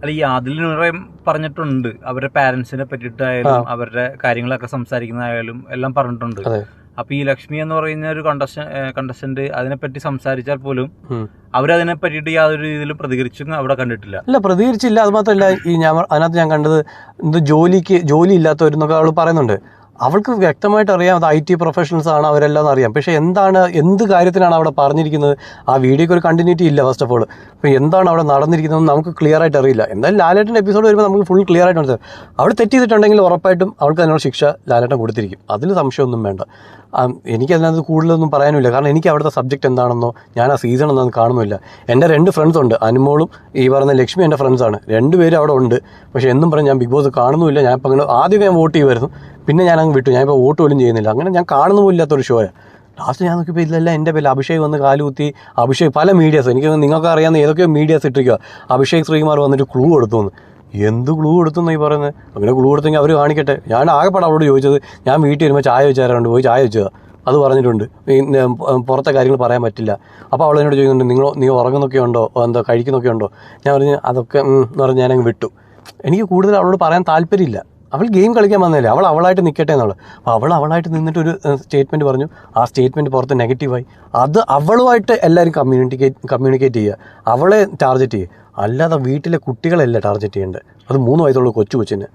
അല്ല, ഈ അതിൽ പറഞ്ഞിട്ടുണ്ട് അവരുടെ പാരന്റ്സിനെ പറ്റിയിട്ടായാലും അവരുടെ കാര്യങ്ങളൊക്കെ സംസാരിക്കുന്നതായാലും എല്ലാം പറഞ്ഞിട്ടുണ്ട്. അപ്പൊ ഈ ലക്ഷ്മി എന്ന് പറയുന്ന ഒരു കണ്ടസ്റ്റന്റ് അതിനെപ്പറ്റി സംസാരിച്ചാൽ പോലും അവരതിനെ പറ്റിയിട്ട് യാതൊരു രീതിയിലും പ്രതികരിച്ചും അവിടെ കണ്ടിട്ടില്ല. അല്ല, പ്രതികരിച്ചില്ല. അത് മാത്രമല്ല, അതിനകത്ത് ഞാൻ കണ്ടത് ജോലി ഇല്ലാത്തവരെന്നൊക്കെ അവൾ പറയുന്നുണ്ട്. അവൾക്ക് വ്യക്തമായിട്ട് അറിയാം അത് IT പ്രൊഫഷണൽസ് ആണ് അവരെല്ലാം അറിയാം. പക്ഷേ എന്ത് കാര്യത്തിനാണ് അവിടെ പറഞ്ഞിരിക്കുന്നത്? ആ വീഡിയോക്ക് ഒരു കണ്ടിന്യൂറ്റി ഇല്ല ഫസ്റ്റ് ഓഫ് ഓൾ. അപ്പോൾ എന്താണ് അവിടെ നടന്നിരിക്കുന്നതെന്ന് നമുക്ക് ക്ലിയർ ആയിട്ട് അറിയില്ല. എന്തായാലും ലാലേട്ടൻ്റെ എപ്പിസോഡ് വരുമ്പോൾ നമുക്ക് ഫുൾ ക്ലിയർ ആയിട്ട് മനസ്സിലാവും. അവിടെ തെറ്റ് ചെയ്തിട്ടുണ്ടെങ്കിൽ ഉറപ്പായിട്ടും അവൾക്ക് അതിനുള്ള ശിക്ഷ ലാലേട്ടൻ കൊടുത്തിരിക്കും. അതിൽ സംശയമൊന്നും വേണ്ട. എനിക്കതിനകത്ത് കൂടുതലൊന്നും പറയാനുമില്ല. കാരണം എനിക്ക് അവിടുത്തെ സബ്ജക്റ്റ് എന്താണെന്നോ ഞാൻ ആ സീസൺ എന്താണെന്ന് കാണുന്നില്ല. എൻ്റെ 2 ഫ്രണ്ട്സ് ഉണ്ട്, അനുമോളും ഈ പറഞ്ഞ ലക്ഷ്മി എൻ്റെ ഫ്രണ്ട്സാണ്. 2 പേരും അവിടെ ഉണ്ട്. പക്ഷേ എന്നും പറഞ്ഞ് ഞാൻ ബിഗ് ബോസ് കാണുന്നുമില്ല. ഞാൻ ഇപ്പം അങ്ങനെ ആദ്യമൊക്കെ ഞാൻ വോട്ട് ചെയ്യുമായിരുന്നു, പിന്നെ ഞാൻ അങ്ങ് വിട്ടു. ഞാനിപ്പോൾ വോട്ട് പോലും ചെയ്യുന്നില്ല. അങ്ങനെ ഞാൻ കാണുന്നുമില്ലാത്തൊരു ഷോയാണ്. ലാസ്റ്റ് ഞാൻ നോക്കിയപ്പോൾ ഇതിലെല്ലാം എൻ്റെ പേരിൽ അഭിഷേക് വന്ന് കാലുകുത്തി. അഭിഷേക് പല മീഡിയാസ്, എനിക്ക് നിങ്ങൾക്ക് അറിയാവുന്ന ഏതൊക്കെയോ മീഡിയാസ് ഇട്ടിരിക്കുക. അഭിഷേക് ശ്രീകുമാർ വന്നിട്ട് ക്ലൂ കൊടുത്തുവന്ന്. എന്ത് ക്ലൂ കൊടുത്തെന്ന് ഈ പറയുന്നത്? അങ്ങനെ ക്ലൂ കൊടുത്തെങ്കിൽ അവർ കാണിക്കട്ടെ. ഞാൻ ആകെപ്പാടെ അവളോട് ചോദിച്ചത്, ഞാൻ വീട്ടിൽ വരുമ്പോൾ ചായ വെച്ചാറുണ്ട്, പോയി ചായ വെച്ചതാണ്. അത് പറഞ്ഞിട്ടുണ്ട്. പുറത്തെ കാര്യങ്ങൾ പറയാൻ പറ്റില്ല. അപ്പോൾ അവൾ എന്നോട് ചോദിക്കുന്നുണ്ട്, നീ ഉറങ്ങുന്നൊക്കെ ഉണ്ടോ, എന്താ കഴിക്കുന്നൊക്കെ ഉണ്ടോ? ഞാൻ പറഞ്ഞു അതൊക്കെ എന്ന് പറഞ്ഞ് ഞാനങ്ങ് വിട്ടു. എനിക്ക് കൂടുതൽ അവളോട് പറയാൻ താല്പര്യമില്ല. അവൾ ഗെയിം കളിക്കാൻ വന്നതല്ലേ, അവളായിട്ട് നിൽക്കട്ടെ എന്നുള്ളത്. അപ്പോൾ അവളായിട്ട് നിന്നിട്ടൊരു സ്റ്റേറ്റ്മെൻറ്റ് പറഞ്ഞു. ആ സ്റ്റേറ്റ്മെൻറ്റ് പുറത്ത് നെഗറ്റീവായി. അത് അവളുമായിട്ട് എല്ലാവരും കമ്മ്യൂണിക്കേറ്റ് ചെയ്യുക, അവളെ ടാർഗറ്റ് ചെയ്യുക. അല്ലാതെ വീട്ടിലെ കുട്ടികളല്ല ടാർഗറ്റ് ചെയ്യേണ്ടത്. അത് 3 വയസ്സുള്ള കൊച്ചിന്.